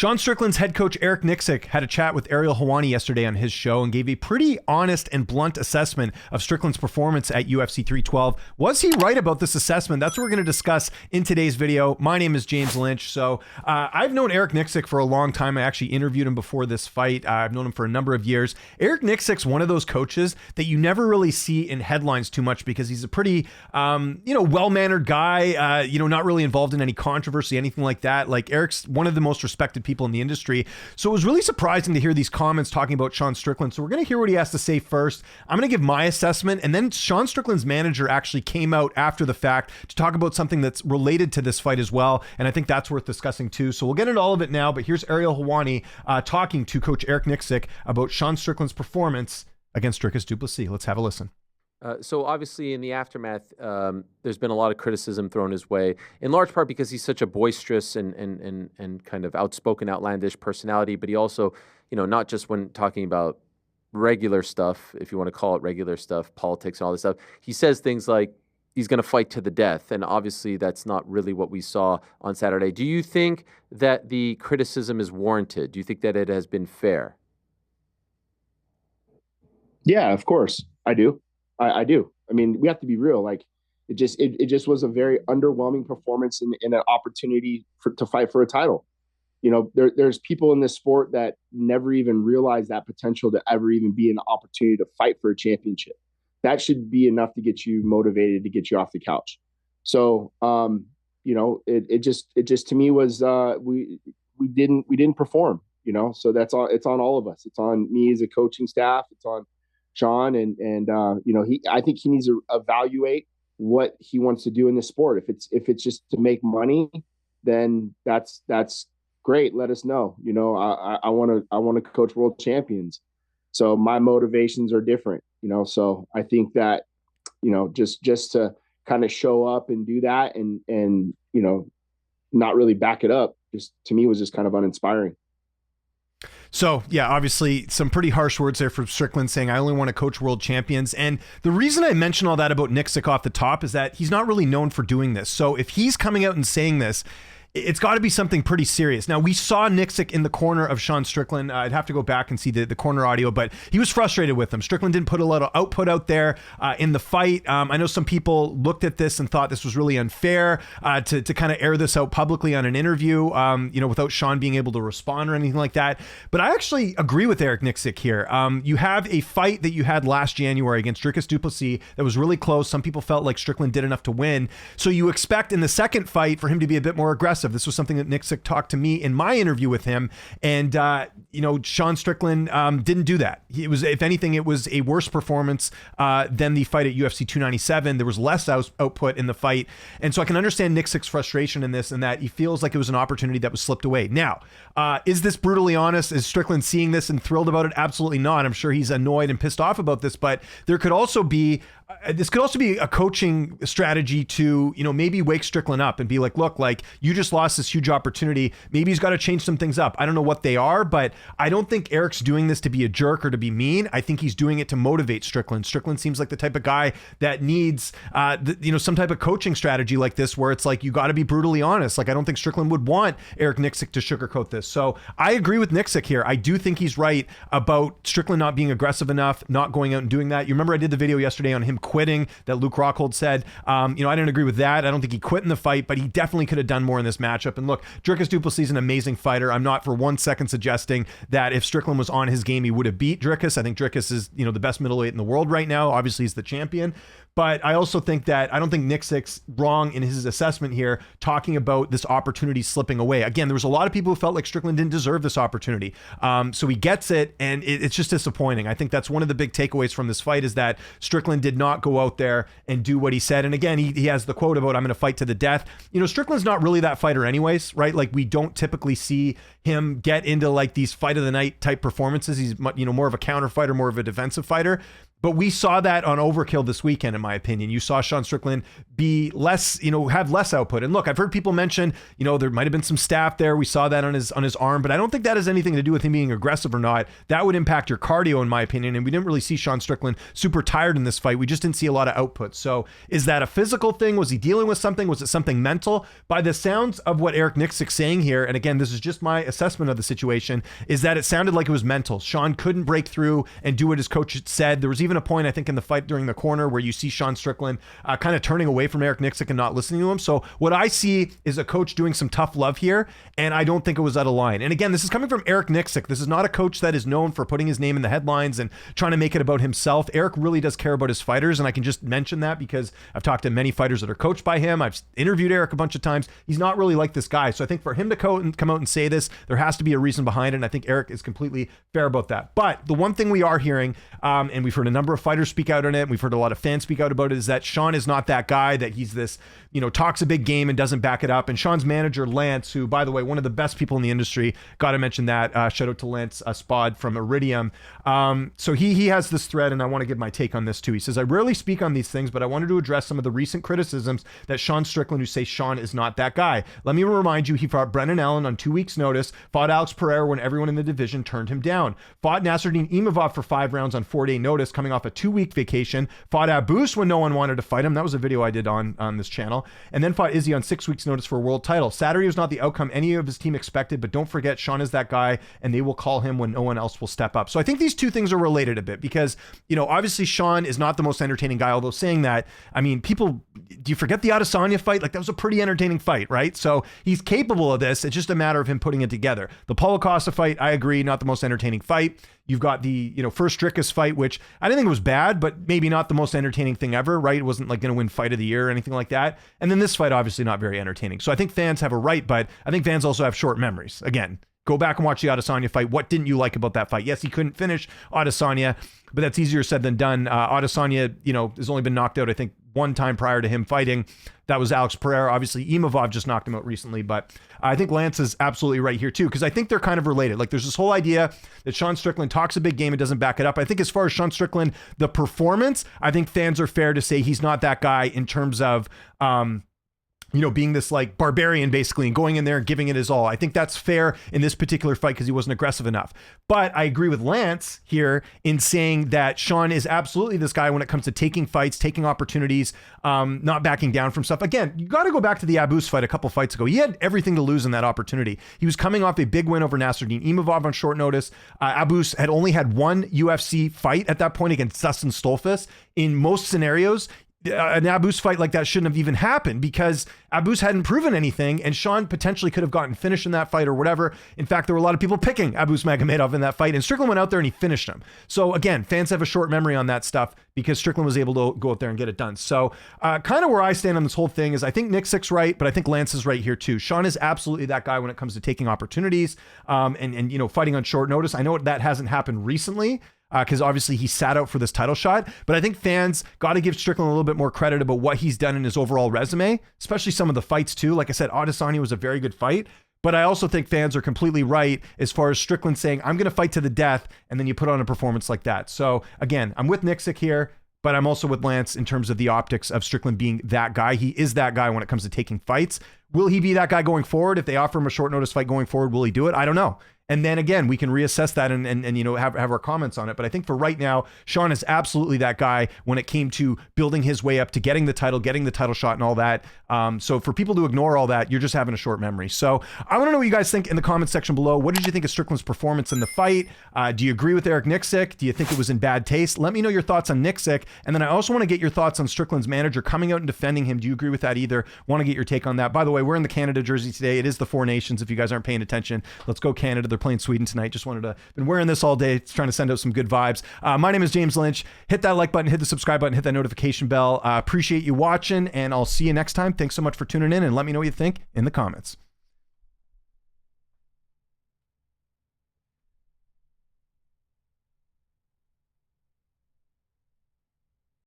Sean Strickland's head coach Eric Nixick had a chat with Ariel Helwani yesterday on his show and gave a pretty honest and blunt assessment of Strickland's performance at UFC 312. Was he right about this assessment? That's what we're going to discuss in today's video. My name is James Lynch. So I've known Eric Nixick for a long time. I actually interviewed him before this fight. I've known him for a number of years. Eric Nixick's one of those coaches that you never really see in headlines too much because he's a pretty, well-mannered guy, not really involved in any controversy, anything like that. Like Eric's one of the most respected people in the industry. So it was really surprising to hear these comments talking about Sean Strickland. So we're going to hear what he has to say first. I'm going to give my assessment, and then Sean Strickland's manager actually came out after the fact to talk about something that's related to this fight as well. And I think that's worth discussing too. So we'll get into all of it now, but here's Ariel Helwani talking to Coach Eric Nixick about Sean Strickland's performance against Dricus Du Plessis. Let's have a listen. So obviously in the aftermath, there's been a lot of criticism thrown his way, in large part because he's such a boisterous and kind of outspoken, outlandish personality. But he also, not just when talking about regular stuff, if you want to call it regular stuff, politics and all this stuff, he says things like he's going to fight to the death. And obviously that's not really what we saw on Saturday. Do you think that the criticism is warranted? Do you think that it has been fair? Yeah, of course. I do. I do. I mean, we have to be real. Like it just was a very underwhelming performance in an opportunity to fight for a title. There's people in this sport that never even realize that potential to ever even be an opportunity to fight for a championship. That should be enough to get you motivated, to get you off the couch. So, it just to me was we didn't perform. So that's all. It's on all of us. It's on me as a coaching staff. It's on Sean and I think he needs to evaluate what he wants to do in this sport. If it's just to make money, then that's great. Let us know. I want to coach world champions. So my motivations are different, so I think that, just to kind of show up and do that and not really back it up, just to me was just kind of uninspiring. So, yeah, obviously some pretty harsh words there from Strickland saying, I only want to coach world champions. And the reason I mention all that about Nixick off the top is that he's not really known for doing this. So if he's coming out and saying this, it's got to be something pretty serious. Now, we saw Nixick in the corner of Sean Strickland. I'd have to go back and see the corner audio, but he was frustrated with him. Strickland didn't put a lot of output out there in the fight. I know some people looked at this and thought this was really unfair to kind of air this out publicly on an interview, without Sean being able to respond or anything like that. But I actually agree with Eric Nixick here. You have a fight that you had last January against Dricus Du Plessis that was really close. Some people felt like Strickland did enough to win. So you expect in the second fight for him to be a bit more aggressive. This was something that Nixick talked to me in my interview with him. And, Sean Strickland didn't do that. If anything, it was a worse performance than the fight at UFC 297. There was less output in the fight. And so I can understand Nixick's frustration in this and that he feels like it was an opportunity that was slipped away. Now, is this brutally honest? Is Strickland seeing this and thrilled about it? Absolutely not. I'm sure he's annoyed and pissed off about this, but there could also be this could also be a coaching strategy to, maybe wake Strickland up and be like, look, like you just lost this huge opportunity. Maybe he's got to change some things up. I don't know what they are, but I don't think Eric's doing this to be a jerk or to be mean. I think he's doing it to motivate Strickland. Strickland seems like the type of guy that needs, some type of coaching strategy like this, where it's like, you got to be brutally honest. Like, I don't think Strickland would want Eric Nixick to sugarcoat this. So I agree with Nixick here. I do think he's right about Strickland not being aggressive enough, not going out and doing that. You remember I did the video yesterday on him quitting that Luke Rockhold said. I didn't agree with that. I don't think he quit in the fight, but he definitely could have done more in this matchup. And look, Dricus Du Plessis is an amazing fighter. I'm not for 1 second suggesting that if Strickland was on his game, he would have beat Dricus. I think Dricus is, the best middleweight in the world right now. Obviously, he's the champion. But I also think that I don't think Nixick's wrong in his assessment here, talking about this opportunity slipping away. Again, there was a lot of people who felt like Strickland didn't deserve this opportunity. So he gets it, and it's just disappointing. I think that's one of the big takeaways from this fight is that Strickland did not go out there and do what he said. And again, he has the quote about, I'm going to fight to the death. Strickland's not really that fighter anyways, right? Like, we don't typically see him get into like these fight of the night type performances. He's, more of a counter fighter, more of a defensive fighter. But we saw that on Overkill this weekend, in my opinion. You saw Sean Strickland be less, have less output. And look, I've heard people mention, there might have been some staph there. We saw that on his arm, but I don't think that has anything to do with him being aggressive or not. That would impact your cardio, in my opinion. And we didn't really see Sean Strickland super tired in this fight. We just didn't see a lot of output. So is that a physical thing? Was he dealing with something? Was it something mental? By the sounds of what Eric Nixick's saying here, and again, this is just my assessment of the situation, is that it sounded like it was mental. Sean couldn't break through and do what his coach had said. There was even a point, I think, in the fight during the corner where you see Sean Strickland kind of turning away from Eric Nixick and not listening to him. So what I see is a coach doing some tough love here, and I don't think it was out of line. And again, this is coming from Eric Nixick. This is not a coach that is known for putting his name in the headlines and trying to make it about himself. Eric really does care about his fighters, and I can just mention that because I've talked to many fighters that are coached by him. I've interviewed Eric a bunch of times. He's not really like this guy. So I think for him to come out and say this, there has to be a reason behind it, and I think Eric is completely fair about that. But the one thing we are hearing, and we've heard a number of fighters speak out on it, and we've heard a lot of fans speak out about it, is that Sean is not that guy, that he's this, talks a big game and doesn't back it up. And Sean's manager, Lance, who, by the way, one of the best people in the industry, got to mention that, shout out to Lance Spod from Iridium. So he has this thread, and I want to give my take on this too. He says, I rarely speak on these things, but I wanted to address some of the recent criticisms that Sean Strickland, who say Sean is not that guy. Let me remind you, he fought Brennan Allen on 2 weeks' notice, fought Alex Pereira when everyone in the division turned him down, fought Nasruddin Imavov for 5 rounds on 4-day notice, coming off a 2-week vacation, fought Abus when no one wanted to fight him. That was a video I did on this channel. And then fought Izzy on 6 weeks' notice for a world title. Saturday was not the outcome any of his team expected, but don't forget, Sean is that guy, and they will call him when no one else will step up. So I think these two things are related a bit because, obviously Sean is not the most entertaining guy, although saying that, people, do you forget the Adesanya fight? Like, that was a pretty entertaining fight, right? So he's capable of this. It's just a matter of him putting it together. The Paulo Costa fight, I agree, not the most entertaining fight. You've got the, first Dricus fight, which I didn't think it was bad, but maybe not the most entertaining thing ever, right? It wasn't like going to win fight of the year or anything like that. And then this fight, obviously not very entertaining. So I think fans have a right, but I think fans also have short memories. Again, go back and watch the Adesanya fight. What didn't you like about that fight? Yes, he couldn't finish Adesanya, but that's easier said than done. Adesanya, has only been knocked out, I think, one time prior to him fighting. That was Alex Pereira. Obviously, Imavov just knocked him out recently, but I think Lance is absolutely right here too, because I think they're kind of related. Like, there's this whole idea that Sean Strickland talks a big game and doesn't back it up. I think as far as Sean Strickland, the performance, I think fans are fair to say he's not that guy in terms of, being this like barbarian basically and going in there and giving it his all. I think that's fair in this particular fight because he wasn't aggressive enough. But I agree with Lance here in saying that Sean is absolutely this guy when it comes to taking fights, taking opportunities, not backing down from stuff. Again, you got to go back to the Abus fight a couple fights ago. He had everything to lose in that opportunity. He was coming off a big win over Nasruddin Imavov on short notice. Abus had only had one UFC fight at that point against Dustin Stolfus. In most scenarios, an Abus fight like that shouldn't have even happened because Abus hadn't proven anything, and Sean potentially could have gotten finished in that fight or whatever. In fact, there were a lot of people picking Abus Magomedov in that fight, and Strickland went out there and he finished him. So again, fans have a short memory on that stuff because Strickland was able to go out there and get it done. So kind of where I stand on this whole thing is I think Nixick's right, but I think Lance is right here too. Sean is absolutely that guy when it comes to taking opportunities and fighting on short notice. I know that hasn't happened recently, because obviously he sat out for this title shot. But I think fans got to give Strickland a little bit more credit about what he's done in his overall resume, especially some of the fights too. Like I said, Adesanya was a very good fight. But I also think fans are completely right as far as Strickland saying, I'm going to fight to the death, and then you put on a performance like that. So again, I'm with Nixick here, but I'm also with Lance in terms of the optics of Strickland being that guy. He is that guy when it comes to taking fights. Will he be that guy going forward? If they offer him a short notice fight going forward, will he do it? I don't know. And then again, we can reassess that and have our comments on it. But I think for right now, Sean is absolutely that guy when it came to building his way up to getting the title shot and all that. So for people to ignore all that, you're just having a short memory. So I want to know what you guys think in the comments section below. What did you think of Strickland's performance in the fight? Do you agree with Eric Nixick? Do you think it was in bad taste? Let me know your thoughts on Nixick. And then I also want to get your thoughts on Strickland's manager coming out and defending him. Do you agree with that either? Want to get your take on that. By the way, we're in the Canada jersey today. It is the Four Nations. If you guys aren't paying attention, let's go Canada. They're playing Sweden tonight. Just wanted to, been wearing this all day, trying to send out some good vibes. My name is James Lynch. Hit that like button, hit the subscribe button, hit that notification bell. Appreciate you watching, and I'll see you next time. Thanks so much for tuning in, and let me know what you think in the comments.